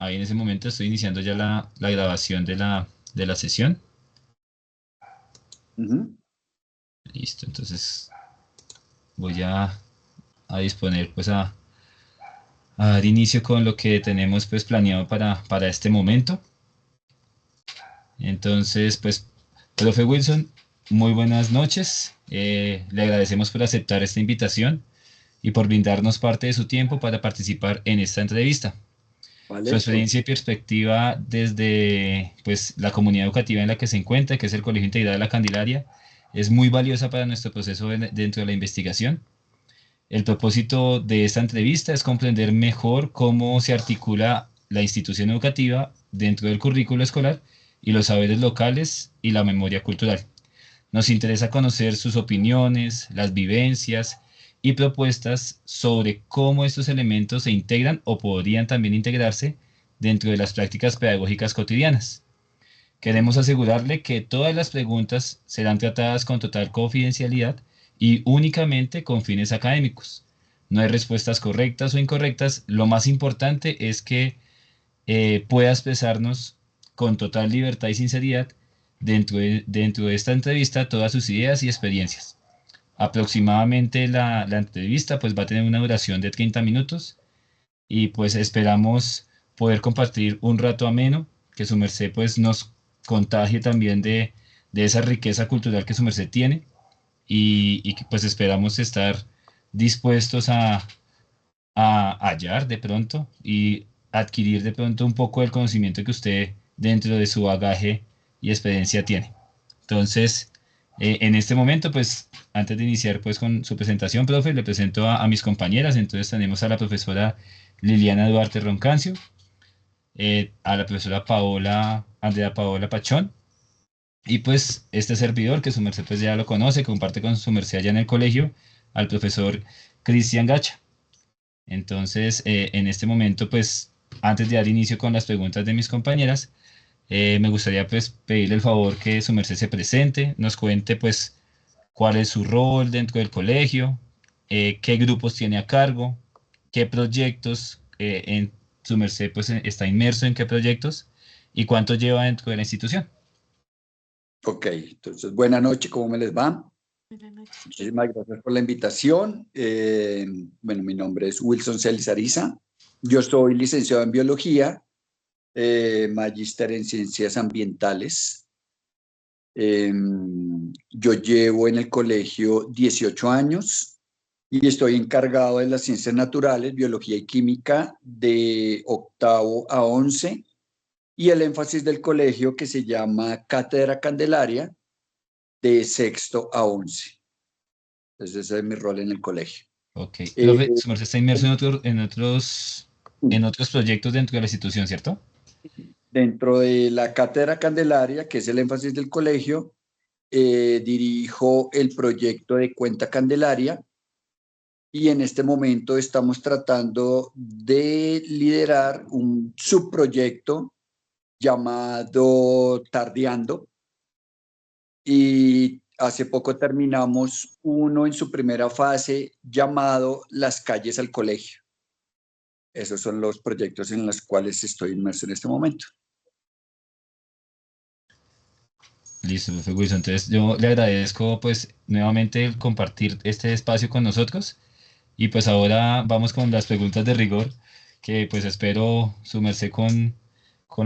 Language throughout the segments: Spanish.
Ahí en ese momento estoy iniciando ya la grabación de la sesión. Ujú. Listo, entonces voy a disponer pues a dar inicio con lo que tenemos pues planeado para este momento. Entonces, pues, profe Wilson, muy buenas noches. Le agradecemos por aceptar esta invitación y por brindarnos parte de su tiempo para participar en esta entrevista. Su ¿Vale? experiencia y perspectiva desde pues, la comunidad educativa en la que se encuentra, que es el Colegio Integral de la Candelaria, es muy valiosa para nuestro proceso dentro de la investigación. El propósito de esta entrevista es comprender mejor cómo se articula la institución educativa dentro del currículo escolar y los saberes locales y la memoria cultural. Nos interesa conocer sus opiniones, las vivencias y propuestas sobre cómo estos elementos se integran o podrían también integrarse dentro de las prácticas pedagógicas cotidianas. Queremos asegurarle que todas las preguntas serán tratadas con total confidencialidad y únicamente con fines académicos. No hay respuestas correctas o incorrectas. Lo más importante es que pueda expresarnos con total libertad y sinceridad dentro de esta entrevista todas sus ideas y experiencias. Aproximadamente la entrevista pues va a tener una duración de 30 minutos y pues esperamos poder compartir un rato ameno, que su merced pues nos contagie también de esa riqueza cultural que su merced tiene y que pues esperamos estar dispuestos a hallar de pronto y adquirir de pronto un poco del conocimiento que usted dentro de su bagaje y experiencia tiene. Entonces, en este momento, pues, antes de iniciar pues con su presentación, profe, le presento a mis compañeras. Entonces tenemos a la profesora Liliana Duarte Roncancio, a la profesora Andrea Paola Pachón, y pues este servidor, que su merced pues ya lo conoce, comparte con su merced allá en el colegio, al profesor Cristian Gacha. Entonces, en este momento, pues, antes de dar inicio con las preguntas de mis compañeras, me gustaría pues pedirle el favor que su merced se presente, nos cuente pues cuál es su rol dentro del colegio, qué grupos tiene a cargo, qué proyectos en su merced pues está inmerso en qué proyectos y cuánto lleva dentro de la institución. Ok, entonces buena noche, ¿cómo me les va? Buenas noches, profe. Muchísimas gracias por la invitación. Bueno, mi nombre es Wilson Celis Ariza. Yo soy licenciado en biología, magíster en ciencias ambientales. Eh, yo llevo en el colegio 18 años y estoy encargado de las ciencias naturales, biología y química de octavo a 11 y el énfasis del colegio que se llama Cátedra Candelaria de sexto a 11. Entonces ese es mi rol en el colegio. Ok, Eh, profe, su merced está inmerso en otros proyectos dentro de la institución, ¿cierto? Dentro de la Cátedra Candelaria, que es el énfasis del colegio, dirijo el proyecto de Cuenta Candelaria y en este momento estamos tratando de liderar un subproyecto llamado Tardeando y hace poco terminamos uno en su primera fase llamado Las calles al colegio. Esos son los proyectos en los cuales estoy inmerso en este momento. Listo, profe Wilson. Entonces yo le agradezco pues nuevamente el compartir este espacio con nosotros y pues ahora vamos con las preguntas de rigor que pues espero su merced con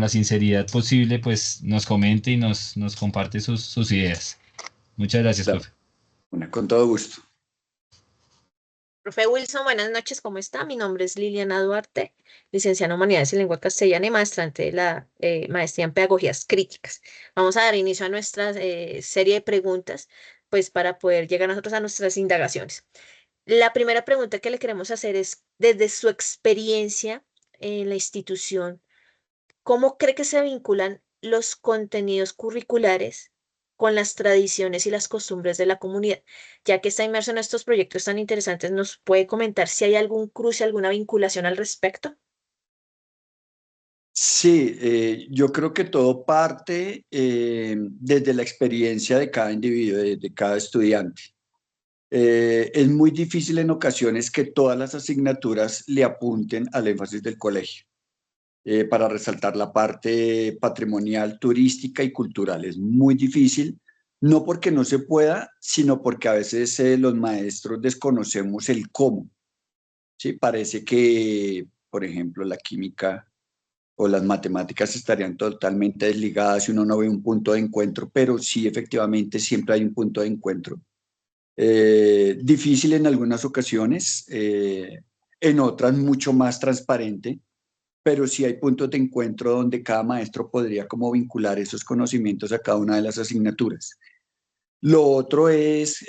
la sinceridad posible pues nos comente y nos comparte sus ideas. Muchas gracias, Claro. profe. Bueno, con todo gusto. Profe Wilson, buenas noches, ¿cómo está? Mi nombre es Liliana Duarte, licenciada en Humanidades y Lengua Castellana y maestrante de la maestría en Pedagogías Críticas. Vamos a dar inicio a nuestra serie de preguntas, pues para poder llegar nosotros a nuestras indagaciones. La primera pregunta que le queremos hacer es, desde su experiencia en la institución, ¿cómo cree que se vinculan los contenidos curriculares con las tradiciones y las costumbres de la comunidad? Ya que está inmerso en estos proyectos tan interesantes, ¿nos puede comentar si hay algún cruce, alguna vinculación al respecto? Sí, yo creo que todo parte desde la experiencia de cada individuo, de cada estudiante. Es muy difícil en ocasiones que todas las asignaturas le apunten al énfasis del colegio. para resaltar la parte patrimonial, turística y cultural. Es muy difícil, no porque no se pueda, sino porque a veces los maestros desconocemos el cómo. ¿Sí? Parece que, por ejemplo, la química o las matemáticas estarían totalmente desligadas si uno no ve un punto de encuentro, pero sí, efectivamente, siempre hay un punto de encuentro. Difícil en algunas ocasiones, en otras mucho más transparente, pero sí hay puntos de encuentro donde cada maestro podría como vincular esos conocimientos a cada una de las asignaturas. Lo otro es,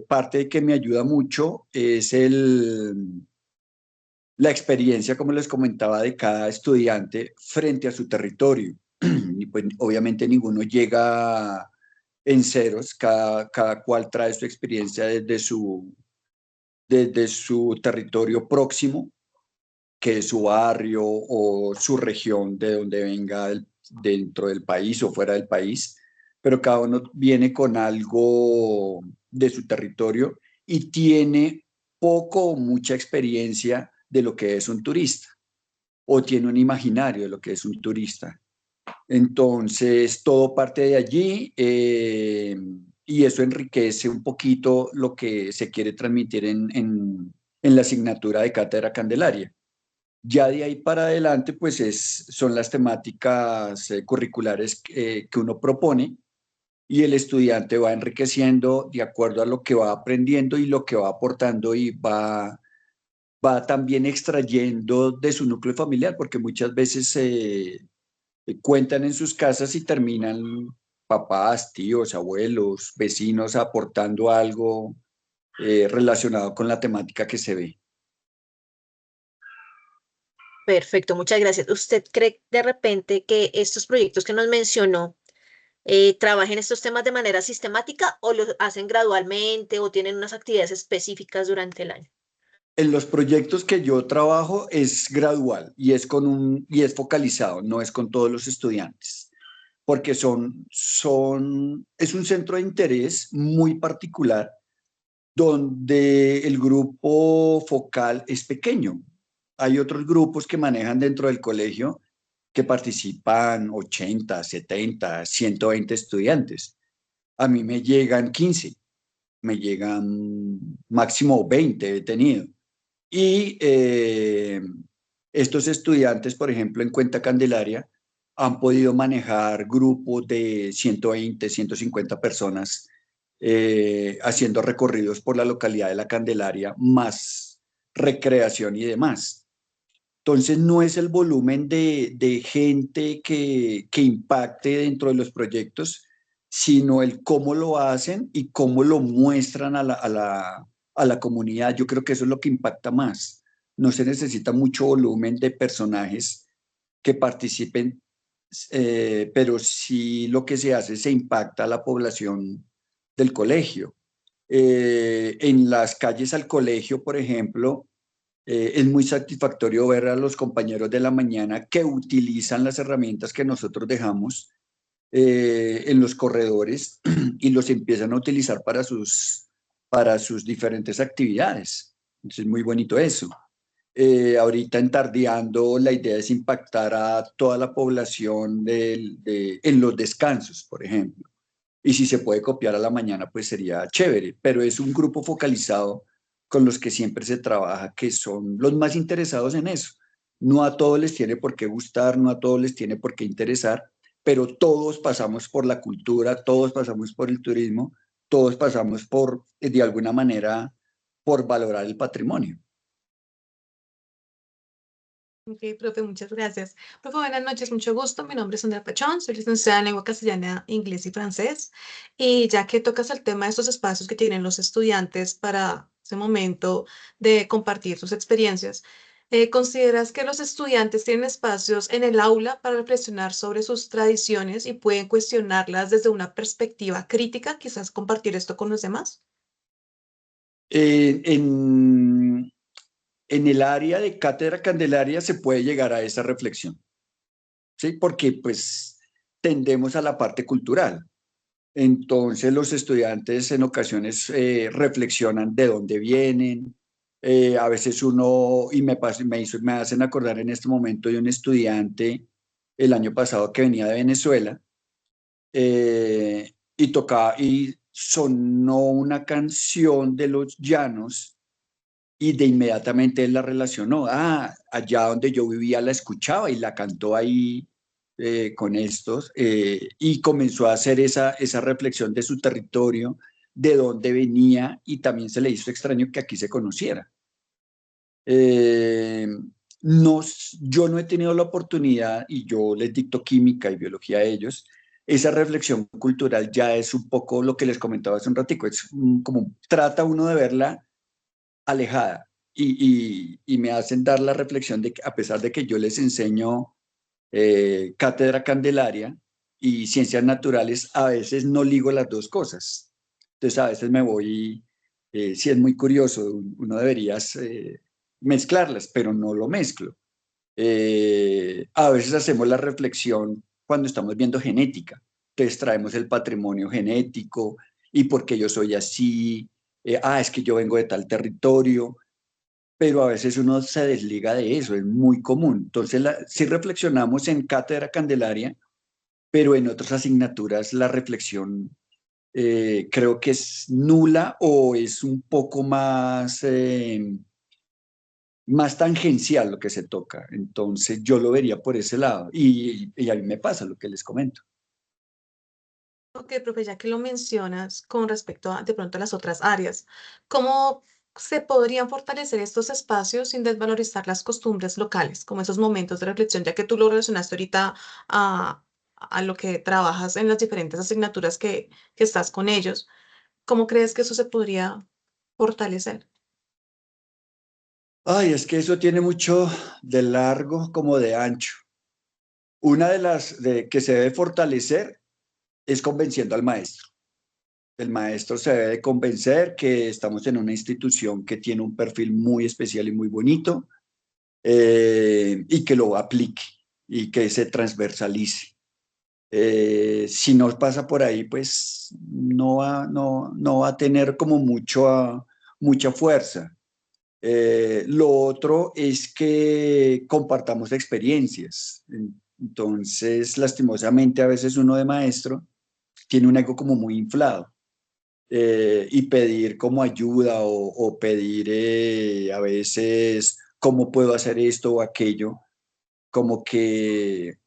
parte de que me ayuda mucho, es la experiencia, como les comentaba, de cada estudiante frente a su territorio. Y pues obviamente ninguno llega en ceros, cada cual trae su experiencia desde su territorio próximo, que es su barrio o su región de donde venga dentro del país o fuera del país, pero cada uno viene con algo de su territorio y tiene poco o mucha experiencia de lo que es un turista o tiene un imaginario de lo que es un turista. Entonces, todo parte de allí, y eso enriquece un poquito lo que se quiere transmitir en la asignatura de Cátedra Candelaria. Ya de ahí para adelante, pues son las temáticas curriculares que uno propone y el estudiante va enriqueciendo de acuerdo a lo que va aprendiendo y lo que va aportando y va también extrayendo de su núcleo familiar, porque muchas veces cuentan en sus casas y terminan papás, tíos, abuelos, vecinos aportando algo relacionado con la temática que se ve. Perfecto, muchas gracias. ¿Usted cree de repente que estos proyectos que nos mencionó trabajen estos temas de manera sistemática o lo hacen gradualmente o tienen unas actividades específicas durante el año? En los proyectos que yo trabajo es gradual y y es focalizado, no es con todos los estudiantes, porque es un centro de interés muy particular donde el grupo focal es pequeño. Hay otros grupos que manejan dentro del colegio que participan 80, 70, 120 estudiantes. A mí me llegan 15, me llegan máximo 20 he tenido. Y estos estudiantes, por ejemplo, en Cuenta Candelaria, han podido manejar grupos de 120, 150 personas haciendo recorridos por la localidad de La Candelaria, más recreación y demás. Entonces, no es el volumen de gente que impacte dentro de los proyectos, sino el cómo lo hacen y cómo lo muestran a la comunidad. Yo creo que eso es lo que impacta más. No se necesita mucho volumen de personajes que participen, pero sí lo que se hace se impacta a la población del colegio. En las calles al colegio, por ejemplo, es muy satisfactorio ver a los compañeros de la mañana que utilizan las herramientas que nosotros dejamos en los corredores y los empiezan a utilizar para sus diferentes actividades. Entonces, es muy bonito eso. Ahorita en Tardeando, la idea es impactar a toda la población en los descansos, por ejemplo. Y si se puede copiar a la mañana, pues sería chévere, pero es un grupo focalizado con los que siempre se trabaja, que son los más interesados en eso. No a todos les tiene por qué gustar, no a todos les tiene por qué interesar, pero todos pasamos por la cultura, todos pasamos por el turismo, todos pasamos por, de alguna manera, por valorar el patrimonio. Ok, profe, muchas gracias. Profe, buenas noches, mucho gusto. Mi nombre es Andrea Pachón, soy licenciada en lengua castellana, inglés y francés. Y ya que tocas el tema de estos espacios que tienen los estudiantes para ese momento de compartir sus experiencias, ¿consideras que los estudiantes tienen espacios en el aula para reflexionar sobre sus tradiciones y pueden cuestionarlas desde una perspectiva crítica, quizás compartir esto con los demás? Eh, en, en el área de Cátedra Candelaria se puede llegar a esa reflexión, ¿sí? Porque pues tendemos a la parte cultural. Entonces los estudiantes en ocasiones reflexionan de dónde vienen, A veces uno, y me hacen acordar en este momento de un estudiante el año pasado que venía de Venezuela, y tocaba, y sonó una canción de Los Llanos, y de inmediatamente él la relacionó. Ah, allá donde yo vivía la escuchaba y la cantó ahí con estos, y comenzó a hacer esa reflexión de su territorio, de dónde venía, y también se le hizo extraño que aquí se conociera. Eh, no, yo no he tenido la oportunidad, y yo les dicto química y biología a ellos. Esa reflexión cultural ya es un poco lo que les comentaba hace un ratico, es como trata uno de verla alejada, y me hacen dar la reflexión de que a pesar de que yo les enseño cátedra Candelaria y ciencias naturales, a veces no ligo las dos cosas. Entonces a veces me voy, si es muy curioso, uno debería mezclarlas, pero no lo mezclo. A veces hacemos la reflexión cuando estamos viendo genética. Entonces traemos el patrimonio genético y por qué yo soy así. Es que yo vengo de tal territorio, pero a veces uno se desliga de eso, es muy común. Entonces, sí reflexionamos en Cátedra Candelaria, pero en otras asignaturas la reflexión creo que es nula o es un poco más tangencial lo que se toca. Entonces, yo lo vería por ese lado, y a mí me pasa lo que les comento. Ok, profe, ya que lo mencionas con respecto a de pronto a las otras áreas, ¿cómo se podrían fortalecer estos espacios sin desvalorizar las costumbres locales, como esos momentos de reflexión, ya que tú lo relacionaste ahorita a lo que trabajas en las diferentes asignaturas que estás con ellos? ¿Cómo crees que eso se podría fortalecer? Ay, es que eso tiene mucho de largo como de ancho. Una de las que se debe fortalecer es convenciendo al maestro. El maestro se debe de convencer que estamos en una institución que tiene un perfil muy especial y muy bonito, y que lo aplique y que se transversalice. Si no pasa por ahí, pues no va a tener como mucha fuerza. Lo otro es que compartamos experiencias. Entonces, lastimosamente, a veces uno de maestro tiene un ego como muy inflado, y pedir como ayuda o pedir a veces cómo puedo hacer esto o aquello, como que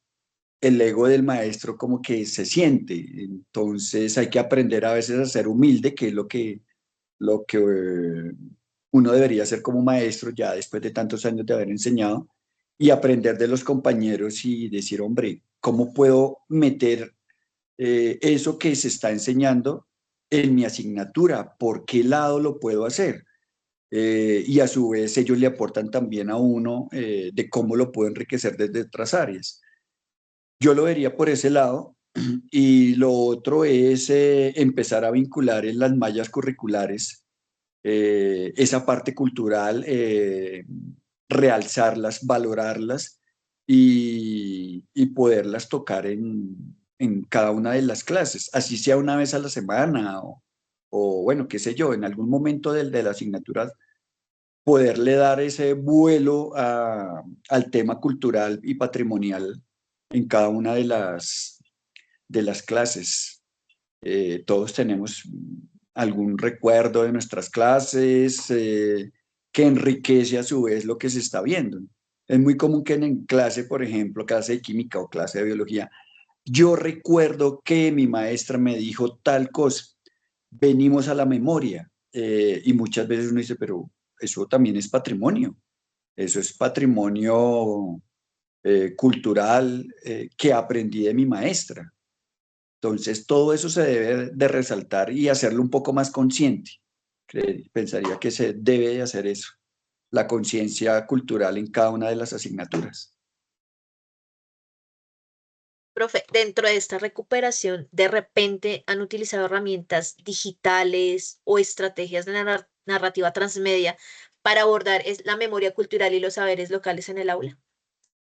el ego del maestro como que se siente. Entonces hay que aprender a veces a ser humilde, que es lo que uno debería hacer como maestro ya después de tantos años de haber enseñado, y aprender de los compañeros y decir, hombre, ¿cómo puedo meter eso que se está enseñando en mi asignatura? ¿Por qué lado lo puedo hacer? Y a su vez ellos le aportan también a uno de cómo lo puedo enriquecer desde otras áreas. Yo lo vería por ese lado. Y lo otro es empezar a vincular en las mallas curriculares esa parte cultural, realzarlas, valorarlas, y poderlas tocar en cada una de las clases, así sea una vez a la semana o bueno, qué sé yo, en algún momento de la asignatura, poderle dar ese vuelo al tema cultural y patrimonial en cada una de las clases. Todos tenemos algún recuerdo de nuestras clases, que enriquece a su vez lo que se está viendo. Es muy común que en clase, por ejemplo, clase de química o clase de biología, yo recuerdo que mi maestra me dijo tal cosa, venimos a la memoria, y muchas veces uno dice, pero eso también es patrimonio, eso es patrimonio cultural, que aprendí de mi maestra. Entonces, todo eso se debe de resaltar y hacerlo un poco más consciente. Pensaría que se debe de hacer eso, la conciencia cultural en cada una de las asignaturas. Profe, dentro de esta recuperación, ¿de repente han utilizado herramientas digitales o estrategias de narrativa transmedia para abordar la memoria cultural y los saberes locales en el aula?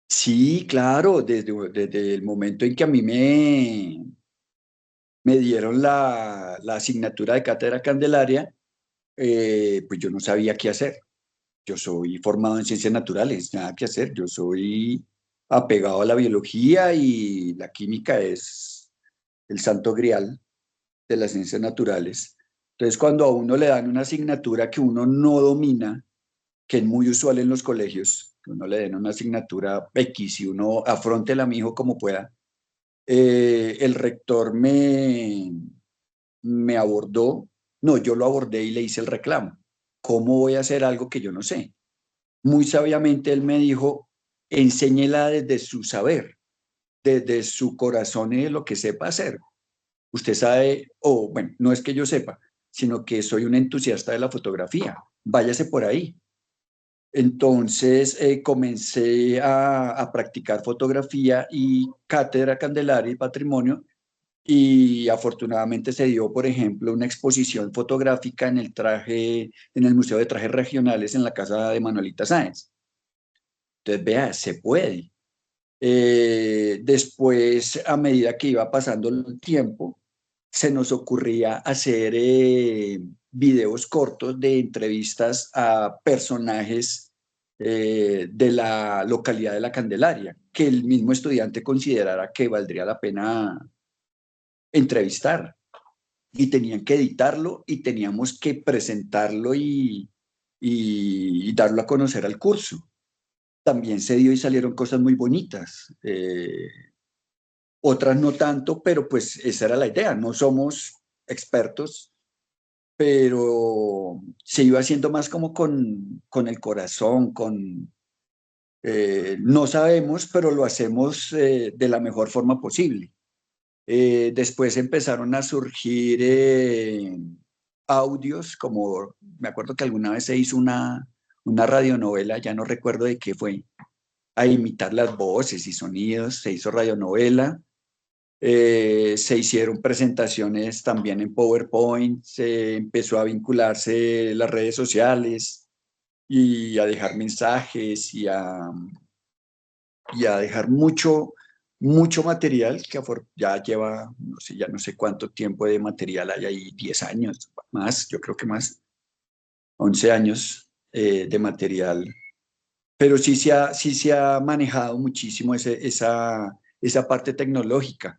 Sí, claro, desde el momento en que a mí me dieron la asignatura de Cátedra Candelaria, pues yo no sabía qué hacer. Yo soy formado en ciencias naturales, nada que hacer. Yo soy apegado a la biología y la química es el santo grial de las ciencias naturales. Entonces, cuando a uno le dan una asignatura que uno no domina, que es muy usual en los colegios, que uno le den una asignatura X y uno afrontela, mi hijo, como pueda, el rector me abordó, no, yo lo abordé y le hice el reclamo. ¿Cómo voy a hacer algo que yo no sé? Muy sabiamente él me dijo, enséñela desde su saber, desde su corazón y de lo que sepa hacer. Usted sabe, o bueno, no es que yo sepa, sino que soy un entusiasta de la fotografía. Váyase por ahí. Entonces comencé a practicar fotografía y cátedra Candelaria y Patrimonio y afortunadamente se dio, por ejemplo, una exposición fotográfica en el traje, en el Museo de Trajes Regionales en la casa de Manuelita Sáenz. Entonces, vea, se puede. Después, a medida que iba pasando el tiempo, se nos ocurría hacer videos cortos de entrevistas a personajes de la localidad de La Candelaria, que el mismo estudiante considerara que valdría la pena entrevistar. Y tenían que editarlo y teníamos que presentarlo y darlo a conocer al curso. También se dio y salieron cosas muy bonitas. Otras no tanto, pero pues esa era la idea. No somos expertos, pero se iba haciendo más como con el corazón, no sabemos, pero lo hacemos de la mejor forma posible. Después empezaron a surgir audios, como me acuerdo que alguna vez se hizo una radionovela, ya no recuerdo de qué fue, a imitar las voces y sonidos, se hizo radionovela. Se hicieron presentaciones también en PowerPoint, se empezó a vincularse las redes sociales y a dejar mensajes y a dejar mucho material que ya lleva, no sé, ya no sé cuánto tiempo de material hay ahí, 10 años, más, yo creo que más, 11 años de material. Pero sí se ha manejado muchísimo esa parte tecnológica.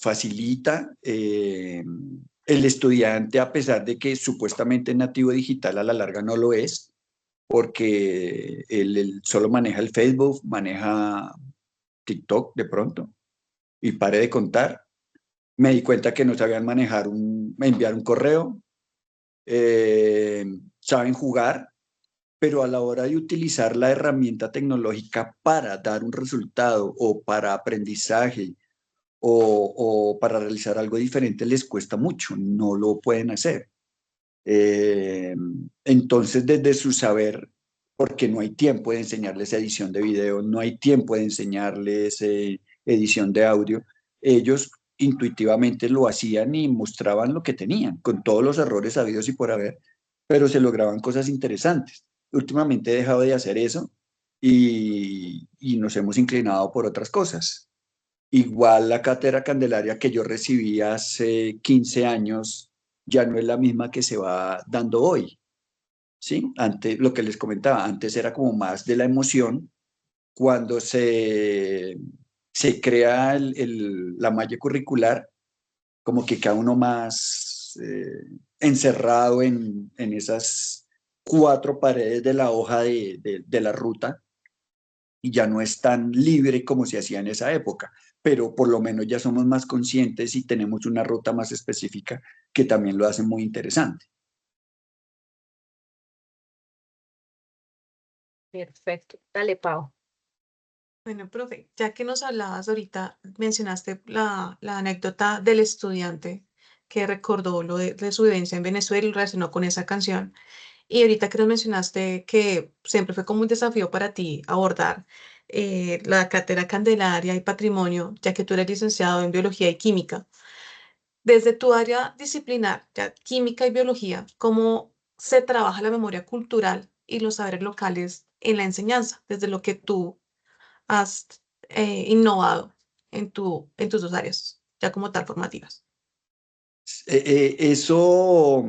Facilita el estudiante, a pesar de que supuestamente es nativo digital, a la larga no lo es, porque él solo maneja el Facebook, maneja TikTok de pronto, y pare de contar. Me di cuenta que no sabían enviar un correo, saben jugar, pero a la hora de utilizar la herramienta tecnológica para dar un resultado o para aprendizaje o para realizar algo diferente les cuesta mucho, no lo pueden hacer. Eh, entonces, desde su saber, porque no hay tiempo de enseñarles edición de video, no hay tiempo de enseñarles edición de audio, ellos intuitivamente lo hacían y mostraban lo que tenían, con todos los errores habidos y por haber, pero se lograban cosas interesantes. Últimamente he dejado de hacer eso y nos hemos inclinado por otras cosas. Igual la cátedra Candelaria que yo recibí hace 15 años ya no es la misma que se va dando hoy, ¿sí? Antes, lo que les comentaba, antes era como más de la emoción, cuando se crea la malla curricular, como que cada uno más encerrado en esas 4 paredes de la hoja de la ruta, y ya no es tan libre como se hacía en esa época, pero por lo menos ya somos más conscientes y tenemos una ruta más específica que también lo hace muy interesante. Perfecto. Dale, Pau. Bueno, profe, ya que nos hablabas ahorita, mencionaste la anécdota del estudiante que recordó lo de su vivencia en Venezuela y lo relacionó con esa canción. Y ahorita que nos mencionaste que siempre fue como un desafío para ti abordar la cátedra Candelaria y Patrimonio, ya que tú eres licenciado en Biología y Química. Desde tu área disciplinar, ya química y biología, ¿cómo se trabaja la memoria cultural y los saberes locales en la enseñanza, desde lo que tú has innovado en tus dos áreas, ya como tal formativas? Eso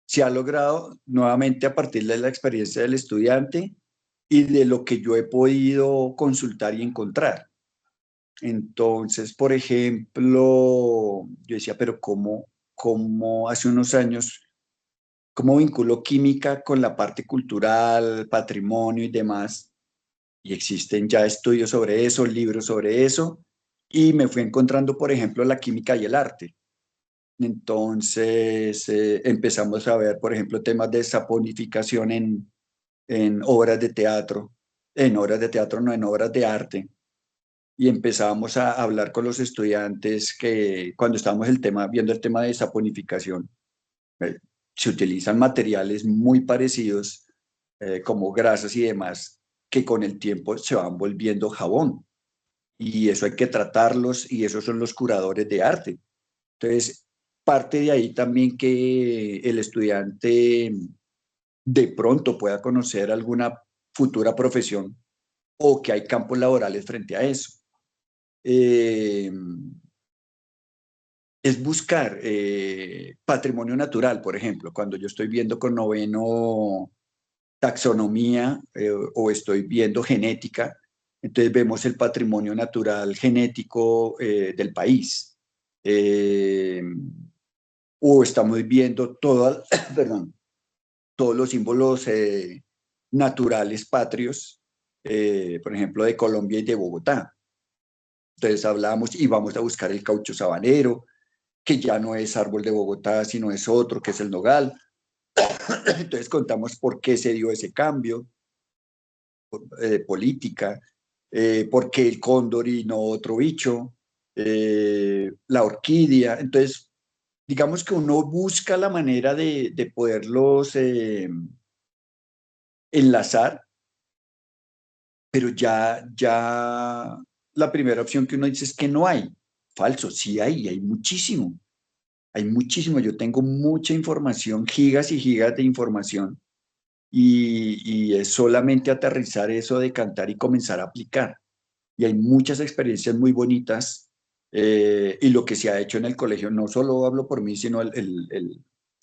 se ha logrado nuevamente a partir de la experiencia del estudiante y de lo que yo he podido consultar y encontrar. Entonces, por ejemplo, yo decía, pero ¿cómo hace unos años, cómo vinculo química con la parte cultural, patrimonio y demás? Y existen ya estudios sobre eso, libros sobre eso, y me fui encontrando, por ejemplo, la química y el arte. Entonces empezamos a ver, por ejemplo, temas de saponificación en obras de teatro, en obras de teatro, no, en obras de arte. Y empezamos a hablar con los estudiantes que cuando estábamos viendo el tema de saponificación, eh, se utilizan materiales muy parecidos, como grasas y demás, que con el tiempo se van volviendo jabón. Y eso hay que tratarlos y esos son los curadores de arte. Entonces, parte de ahí también que el estudiante de pronto pueda conocer alguna futura profesión o que hay campos laborales frente a eso. Eh, es buscar patrimonio natural, por ejemplo, cuando yo estoy viendo con noveno taxonomía o estoy viendo genética, entonces vemos el patrimonio natural genético del país. Eh, o estamos viendo perdón, todos los símbolos naturales patrios, por ejemplo, de Colombia y de Bogotá. Entonces hablamos y vamos a buscar el caucho sabanero, que ya no es árbol de Bogotá, sino es otro, que es el nogal. Entonces contamos por qué se dio ese cambio de política, por qué el cóndor y no otro bicho, la orquídea. Entonces, digamos que uno busca la manera de poderlos enlazar, pero ya la primera opción que uno dice es que no hay. Falso, sí hay muchísimo. Hay muchísimo. Yo tengo mucha información, gigas y gigas de información, y es solamente aterrizar eso, decantar y comenzar a aplicar. Y hay muchas experiencias muy bonitas, y lo que se ha hecho en el colegio, no solo hablo por mí, sino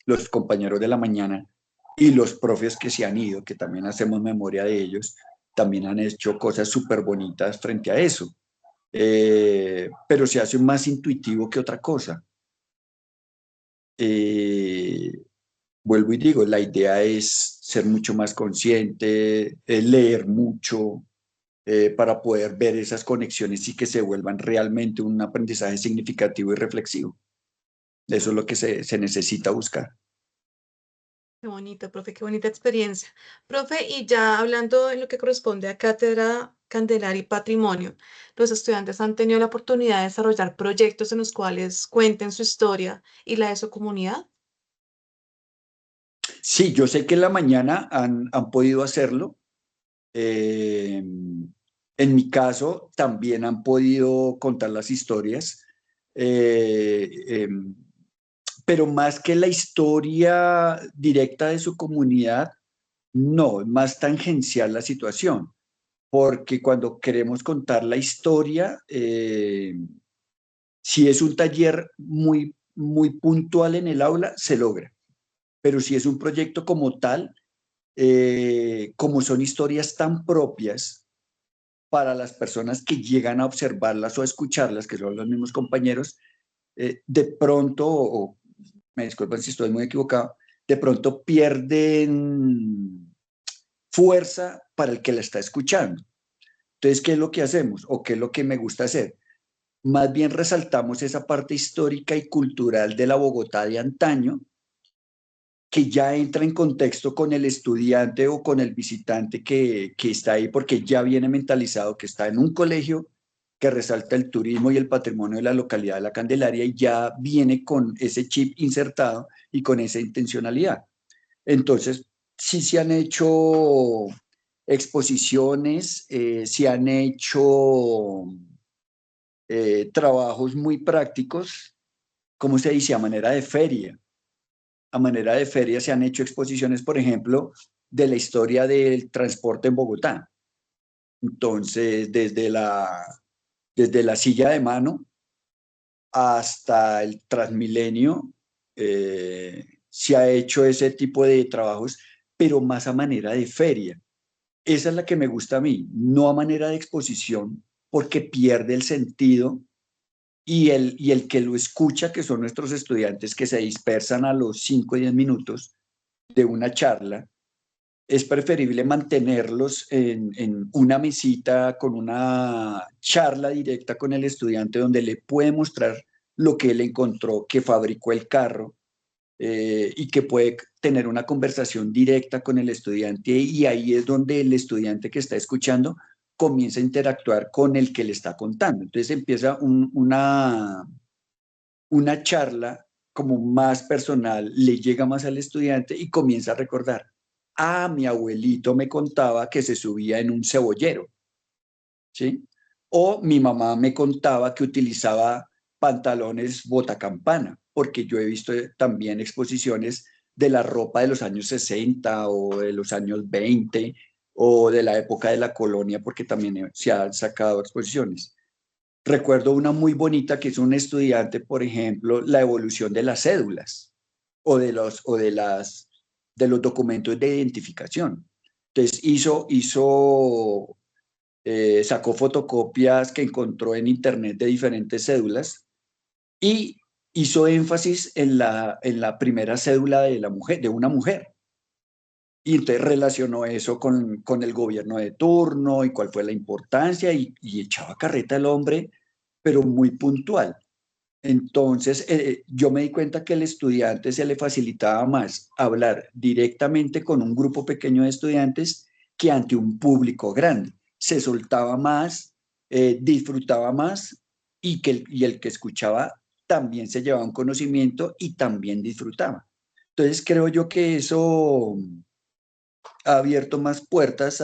los compañeros de la mañana y los profes que se han ido, que también hacemos memoria de ellos, también han hecho cosas súper bonitas frente a eso. Pero se hace más intuitivo que otra cosa. Eh, Vuelvo y digo, la idea es ser mucho más consciente, leer mucho, para poder ver esas conexiones y que se vuelvan realmente un aprendizaje significativo y reflexivo. Eso es lo que se necesita buscar. Qué bonito, profe, qué bonita experiencia. Profe, y ya hablando en lo que corresponde a Cátedra Candelaria y Patrimonio, los estudiantes han tenido la oportunidad de desarrollar proyectos en los cuales cuenten su historia y la de su comunidad. Sí, yo sé que en la mañana han podido hacerlo. En mi caso, también han podido contar las historias. Eh, eh, pero más que la historia directa de su comunidad, no, es más tangencial la situación, porque cuando queremos contar la historia, si es un taller muy puntual en el aula, se logra, pero si es un proyecto como tal, como son historias tan propias para las personas que llegan a observarlas o a escucharlas, que son los mismos compañeros, de pronto, o me disculpan si estoy muy equivocado, de pronto pierden fuerza para el que la está escuchando. Entonces, ¿qué es lo que hacemos? ¿O qué es lo que me gusta hacer? Más bien resaltamos esa parte histórica y cultural de la Bogotá de antaño, que ya entra en contexto con el estudiante o con el visitante que está ahí, porque ya viene mentalizado que está en un colegio que resalta el turismo y el patrimonio de la localidad de La Candelaria, y ya viene con ese chip insertado y con esa intencionalidad. Entonces, sí se han hecho exposiciones, se han hecho trabajos muy prácticos, como se dice, a manera de feria. A manera de feria se han hecho exposiciones, por ejemplo, de la historia del transporte en Bogotá. Entonces, desde la silla de mano hasta el Transmilenio, se ha hecho ese tipo de trabajos, pero más a manera de feria. Esa es la que me gusta a mí, no a manera de exposición, porque pierde el sentido y el que lo escucha, que son nuestros estudiantes que se dispersan a los 5 o 10 minutos de una charla, es preferible mantenerlos en una mesita con una charla directa con el estudiante donde le puede mostrar lo que él encontró, que fabricó el carro, y que puede tener una conversación directa con el estudiante, y ahí es donde el estudiante que está escuchando comienza a interactuar con el que le está contando. Entonces empieza una charla como más personal, le llega más al estudiante y comienza a recordar. Ah, mi abuelito me contaba que se subía en un cebollero, ¿sí? O mi mamá me contaba que utilizaba pantalones botacampana, porque yo he visto también exposiciones de la ropa de los años 60 o de los años 20 o de la época de la colonia, porque también se han sacado exposiciones. Recuerdo una muy bonita que es un estudiante, por ejemplo, la evolución de las cédulas o de los documentos de identificación. Entonces sacó fotocopias que encontró en internet de diferentes cédulas y hizo énfasis en la primera cédula de la mujer, de una mujer. Y entonces relacionó eso con el gobierno de turno y cuál fue la importancia, y echaba carreta el hombre, pero muy puntual. Entonces, yo me di cuenta que al estudiante se le facilitaba más hablar directamente con un grupo pequeño de estudiantes que ante un público grande. Se soltaba más, disfrutaba más, y el que escuchaba también se llevaba un conocimiento y también disfrutaba. Entonces, creo yo que eso ha abierto más puertas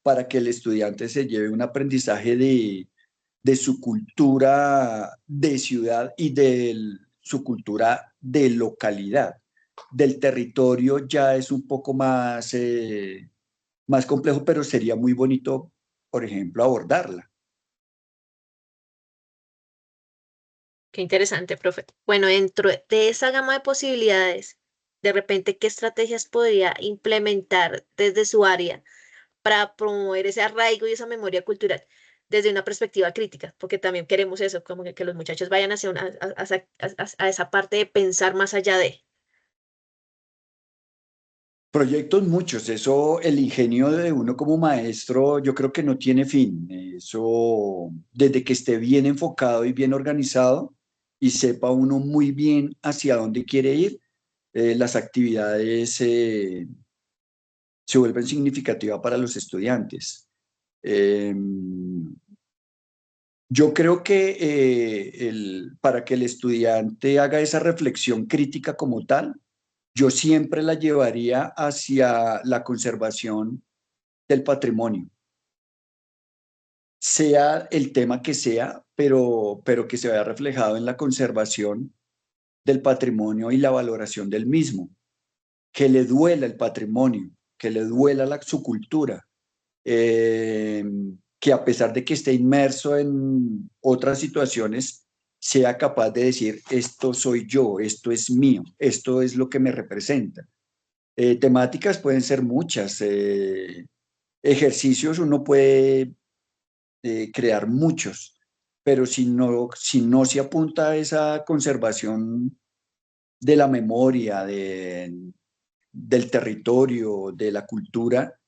para que el estudiante se lleve un aprendizaje de su cultura de ciudad y de su cultura de localidad. Del territorio ya es un poco más complejo, pero sería muy bonito, por ejemplo, abordarla. Qué interesante, profe. Bueno, dentro de esa gama de posibilidades, de repente, ¿qué estrategias podría implementar desde su área para promover ese arraigo y esa memoria cultural desde una perspectiva crítica? Porque también queremos eso, como que los muchachos vayan hacia a esa parte de pensar más allá de. Proyectos muchos, eso, el ingenio de uno como maestro, yo creo que no tiene fin. Eso, desde que esté bien enfocado y bien organizado y sepa uno muy bien hacia dónde quiere ir, las actividades se vuelven significativas para los estudiantes. Eh, yo creo que para que el estudiante haga esa reflexión crítica como tal, yo siempre la llevaría hacia la conservación del patrimonio, sea el tema que sea, pero que se vea reflejado en la conservación del patrimonio y la valoración del mismo, que le duela el patrimonio, que le duela su cultura, eh, que a pesar de que esté inmerso en otras situaciones, sea capaz de decir, esto soy yo, esto es mío, esto es lo que me representa. Temáticas pueden ser muchas, ejercicios uno puede crear muchos, pero si no se apunta a esa conservación de la memoria, del territorio, de la cultura,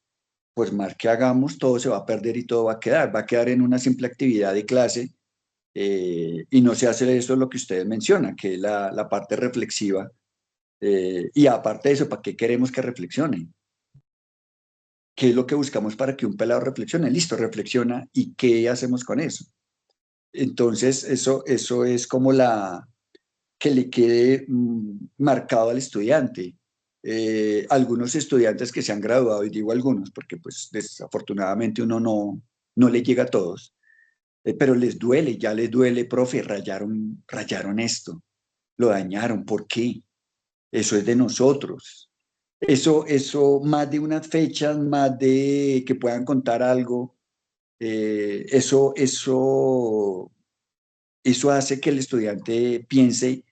pues más que hagamos, todo se va a perder y todo va a quedar en una simple actividad de clase, y no se hace eso lo que ustedes mencionan, que es la parte reflexiva, y aparte de eso, ¿para qué queremos que reflexionen? ¿Qué es lo que buscamos para que un pelado reflexione? Listo, reflexiona, ¿y qué hacemos con eso? Entonces, eso es como que le quede marcado al estudiante. Algunos estudiantes que se han graduado, y digo algunos porque pues desafortunadamente uno no le llega a todos, pero les duele, ya les duele, profe, rayaron esto, lo dañaron, ¿por qué? Eso es de nosotros. Eso, más de unas fechas, más de que puedan contar algo, eso hace que el estudiante piense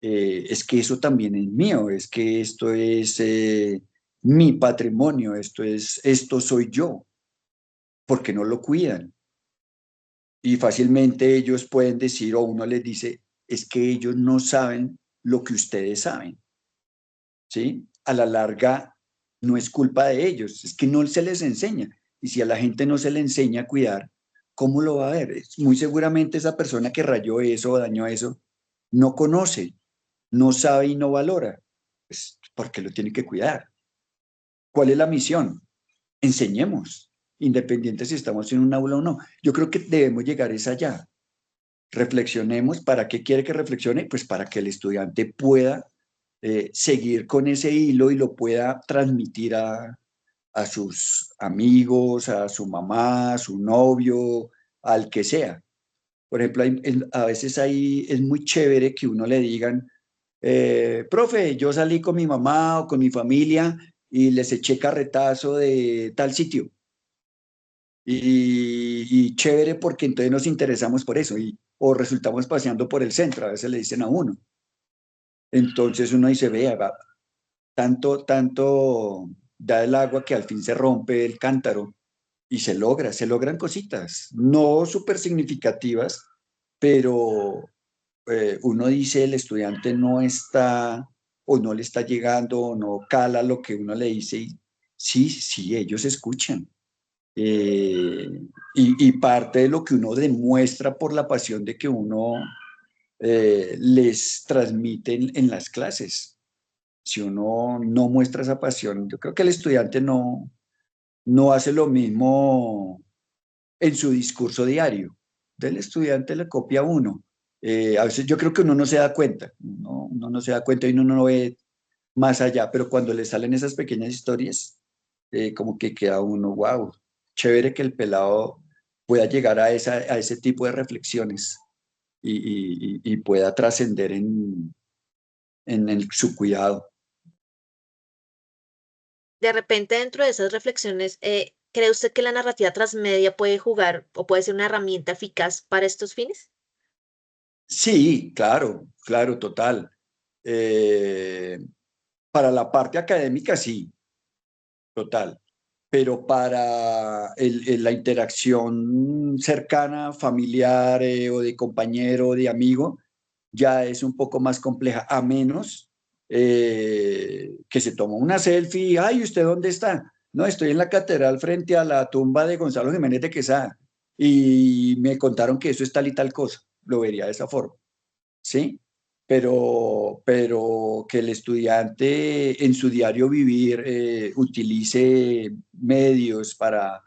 es que eso también es mío, es que esto es mi patrimonio, esto soy yo, porque no lo cuidan. Y fácilmente ellos pueden decir, o uno les dice, es que ellos no saben lo que ustedes saben, ¿sí? A la larga no es culpa de ellos, es que no se les enseña. Y si a la gente no se le enseña a cuidar, ¿cómo lo va a ver? Muy seguramente esa persona que rayó eso o dañó eso no conoce, no sabe y no valora. Pues, ¿por qué lo tiene que cuidar? ¿Cuál es la misión? Enseñemos, independiente si estamos en un aula o no. Yo creo que debemos llegar es allá. Reflexionemos. ¿Para qué quiere que reflexione? Pues para que el estudiante pueda seguir con ese hilo y lo pueda transmitir a sus amigos, a su mamá, a su novio, al que sea. Por ejemplo, a veces ahí es muy chévere que uno le digan, profe, yo salí con mi mamá o con mi familia y les eché carretazo de tal sitio. Y chévere porque entonces nos interesamos por eso o resultamos paseando por el centro, a veces le dicen a uno. Entonces uno dice, vea, tanto da el agua que al fin se rompe el cántaro y se logran cositas, no súper significativas, pero uno dice el estudiante no está o no le está llegando o no cala lo que uno le dice y sí, sí, ellos escuchan. Y parte de lo que uno demuestra por la pasión de que uno les transmite en las clases. Si uno no muestra esa pasión, yo creo que el estudiante no hace lo mismo en su discurso diario. Del estudiante le copia a uno. A veces yo creo que uno no se da cuenta, uno no se da cuenta y uno no ve más allá, pero cuando le salen esas pequeñas historias, como que queda uno, wow, chévere que el pelado pueda llegar a ese tipo de reflexiones y pueda trascender en su cuidado. De repente, dentro de esas reflexiones, ¿cree usted que la narrativa transmedia puede jugar o puede ser una herramienta eficaz para estos fines? Sí, claro, claro, total. Eh, para la parte académica, sí, total. Pero para la interacción cercana, familiar o de compañero o de amigo, ya es un poco más compleja, a menos que se toma una selfie. Ay, ¿usted dónde está? No, estoy en la catedral frente a la tumba de Gonzalo Jiménez de Quesada y me contaron que eso es tal y tal cosa. Lo vería de esa forma. ¿Sí? Pero que el estudiante en su diario vivir utilice medios para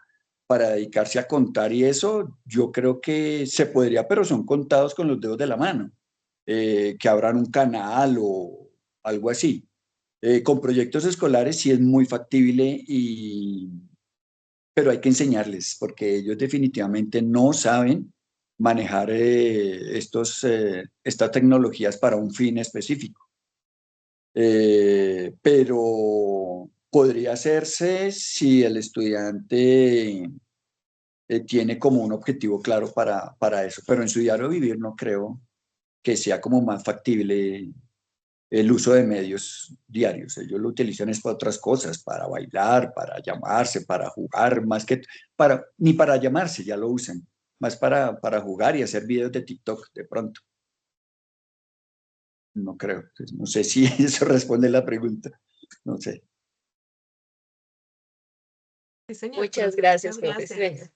dedicarse a contar y eso, yo creo que se podría, pero son contados con los dedos de la mano, que abran un canal o algo así. Con proyectos escolares sí es muy factible pero hay que enseñarles porque ellos definitivamente no saben manejar estas tecnologías para un fin específico. Pero podría hacerse si el estudiante tiene como un objetivo claro para eso, pero en su diario vivir no creo que sea como más factible el uso de medios diarios. Ellos lo utilizan es para otras cosas, para bailar, para llamarse, para jugar, más que ni para llamarse, ya lo usan, más para jugar y hacer videos de TikTok de pronto. No creo. Pues, no sé si eso responde la pregunta. No sé. Sí, señor, Muchas profe, gracias, muchas profe. Sí, venga. gracias.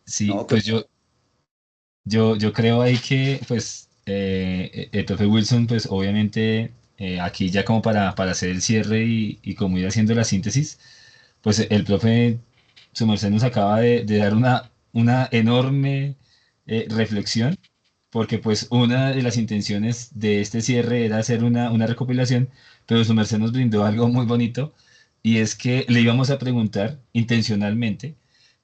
Sí, No, que pues yo creo ahí que pues el profe Wilson pues obviamente aquí ya como para hacer el cierre y como ir haciendo la síntesis, pues el profe su merced nos acaba de dar una enorme reflexión, porque pues una de las intenciones de este cierre era hacer una recopilación, pero su merced nos brindó algo muy bonito y es que le íbamos a preguntar intencionalmente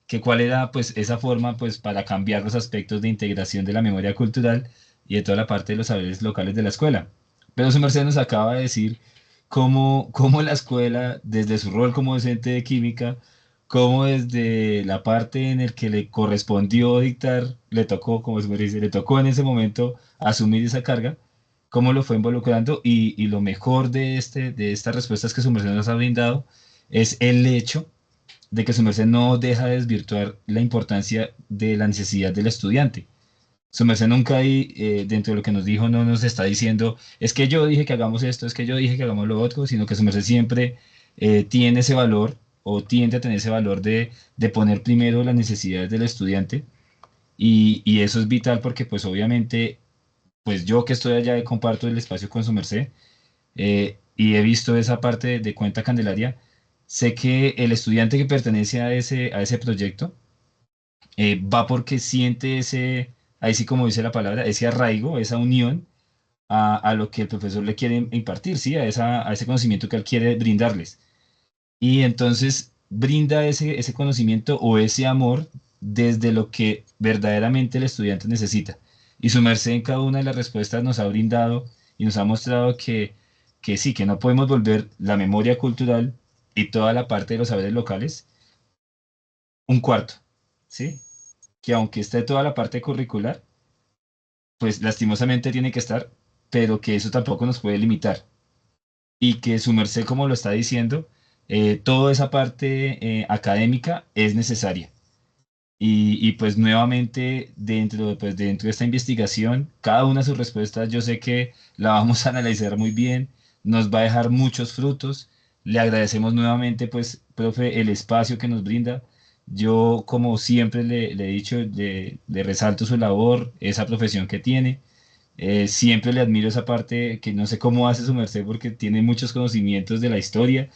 que cuál era pues esa forma pues para cambiar los aspectos de integración de la memoria cultural y de toda la parte de los saberes locales de la escuela. Pero su merced nos acaba de decir cómo la escuela, desde su rol como docente de química, cómo desde la parte en el que le correspondió dictar, le tocó, como se me dice, le tocó en ese momento asumir esa carga, cómo lo fue involucrando y lo mejor de estas respuestas que su merced nos ha brindado es el hecho de que su merced no deja de desvirtuar la importancia de la necesidad del estudiante. Su merced nunca ahí, dentro de lo que nos dijo, no nos está diciendo, es que yo dije que hagamos esto, es que yo dije que hagamos lo otro, sino que su merced siempre tiene ese valor o tiende a tener ese valor de poner primero las necesidades del estudiante y eso es vital porque pues obviamente, pues yo que estoy allá y comparto el espacio con su merced y he visto esa parte de Cuenta Candelaria, sé que el estudiante que pertenece a ese proyecto va porque siente ese, ahí sí como dice la palabra, ese arraigo, esa unión a lo que el profesor le quiere impartir, ¿sí? A ese conocimiento que él quiere brindarles. Y entonces brinda ese conocimiento o ese amor desde lo que verdaderamente el estudiante necesita. Y su merced en cada una de las respuestas nos ha brindado y nos ha mostrado que sí, que no podemos volver la memoria cultural y toda la parte de los saberes locales un cuarto, ¿sí? Que aunque esté toda la parte curricular, pues lastimosamente tiene que estar, pero que eso tampoco nos puede limitar. Y que su merced, como lo está diciendo, toda esa parte académica es necesaria. Y pues nuevamente dentro de esta investigación, cada una de sus respuestas yo sé que la vamos a analizar muy bien, nos va a dejar muchos frutos. Le agradecemos nuevamente, pues, profe, el espacio que nos brinda. Yo, como siempre le he dicho, le resalto su labor, esa profesión que tiene. Siempre le admiro esa parte que no sé cómo hace su merced porque tiene muchos conocimientos de la historia.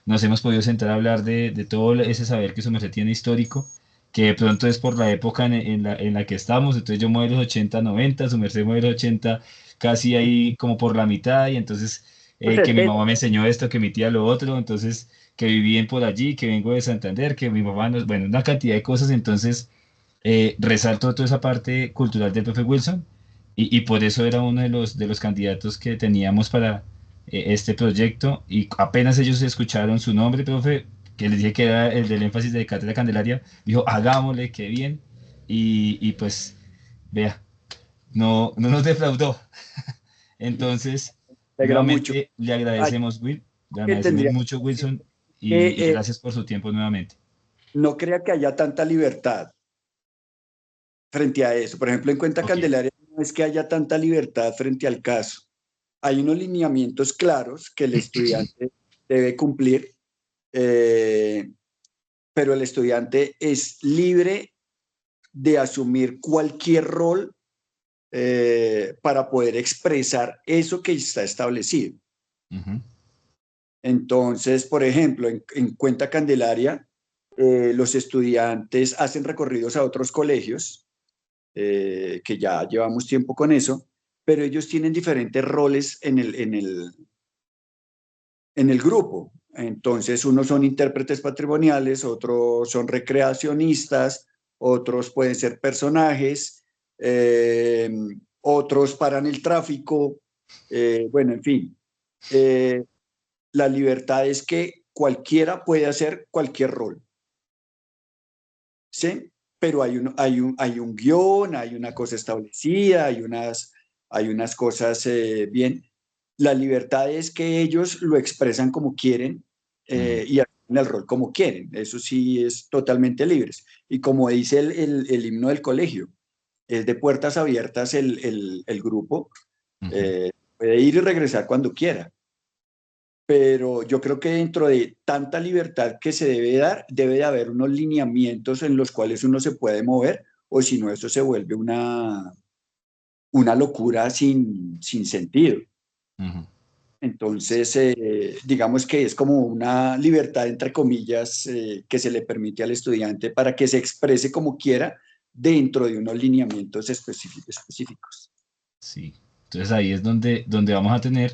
Nos hemos podido sentar a hablar de todo ese saber que su merced tiene histórico, que de pronto es por la época en la que estamos. Entonces yo muevo los 80 90 su merced mueve los 80 casi ahí como por la mitad, y entonces que mi mamá me enseñó esto, que mi tía lo otro, entonces que viví por allí, que vengo de Santander, que mi mamá nos, bueno, una cantidad de cosas. Entonces resalto toda esa parte cultural del profe Wilson y por eso era uno de los candidatos que teníamos para este proyecto. Y apenas ellos escucharon su nombre, profe, que les dije que era el del énfasis de Cátedra Candelaria, dijo, hagámosle, qué bien. Y pues, vea, no nos defraudó. Entonces, Me alegra mucho. nuevamente le Ay, agradecemos, Will, le que agradecemos tendría mucho, Wilson, y que gracias por su tiempo nuevamente. no crea que haya tanta libertad frente a eso. Por ejemplo, en Cuenta Ok. Candelaria no es que haya tanta libertad frente al caso. Hay unos lineamientos claros que el estudiante debe cumplir, eh, pero el estudiante es libre de asumir cualquier rol para poder expresar eso que está establecido. Ujú. Entonces, por ejemplo, en Cuenta Candelaria, los estudiantes hacen recorridos a otros colegios, que ya llevamos tiempo con eso, pero ellos tienen diferentes roles en el grupo. Entonces, unos son intérpretes patrimoniales, otros son recreacionistas, otros pueden ser personajes, eh, otros paran el tráfico, bueno, en fin. Eh, la libertad es que cualquiera puede hacer cualquier rol, ¿sí? Pero hay un guión, hay una cosa establecida, hay unas cosas bien. La libertad es que ellos lo expresan como quieren Ujú. y hacen el rol como quieren. Eso sí es totalmente libres. Y como dice el himno del colegio, es de puertas abiertas el grupo. Ujú. eh, puede ir y regresar cuando quiera. Pero yo creo que dentro de tanta libertad que se debe dar, debe de haber unos lineamientos en los cuales uno se puede mover, o si no, eso se vuelve una locura sin sentido. Ujú. Entonces, digamos que es como una libertad, entre comillas, que se le permite al estudiante para que se exprese como quiera dentro de unos lineamientos específicos. Sí, entonces ahí es donde vamos a tener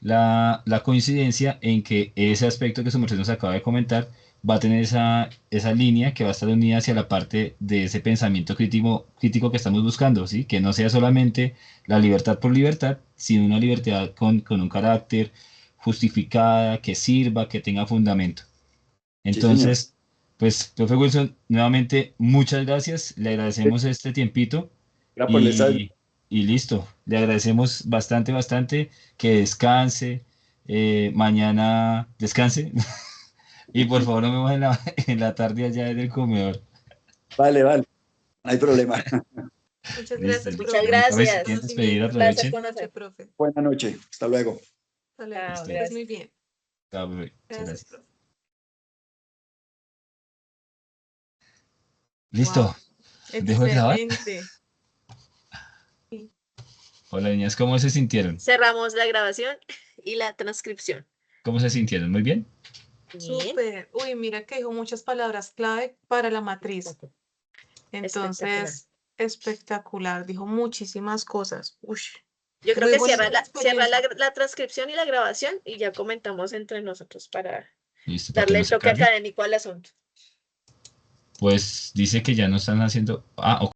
la coincidencia en que ese aspecto que su merced nos acaba de comentar va a tener esa línea que va a estar unida hacia la parte de ese pensamiento crítico que estamos buscando, ¿sí? Que no sea solamente la libertad por libertad, sino una libertad con un carácter justificada, que sirva, que tenga fundamento. Sí, señor. Entonces, pues, profe Wilson, nuevamente muchas gracias, le agradecemos este tiempito. Era por esa Y, y listo. Le agradecemos bastante, bastante. Que descanse. Mañana descanse. Y por favor, no me vemos en la tarde allá en el comedor. Vale, vale, no hay problema. Muchas Listo, gracias, listo. Muchas profe. Profe, si gracias. quieren despedir, Conocimiento. Placer aprovechen. Buenas noches, conocer. profe. Buena noche, hasta luego. Hasta luego. Chao, Que Listo. estés gracias. muy bien. Chao, profe. Muchas Gracias, gracias. profe. Listo. Wow. ¿Dejo de grabar? Excelente. Sí. Hola, niñas, ¿cómo se sintieron? Cerramos la grabación y la transcripción. ¿Cómo se sintieron? ¿Muy bien? Bien. Súper. Uy, mira que dijo muchas palabras clave para la matriz. Espectacular. Entonces, espectacular. Dijo muchísimas cosas. Uy. Yo creo Muy que bonita la cierra experiencia. la transcripción y la grabación y ya comentamos entre nosotros para Listo, para que darle no el se toque cargue. académico al asunto. Pues dice que ya no están haciendo. Ah, ok.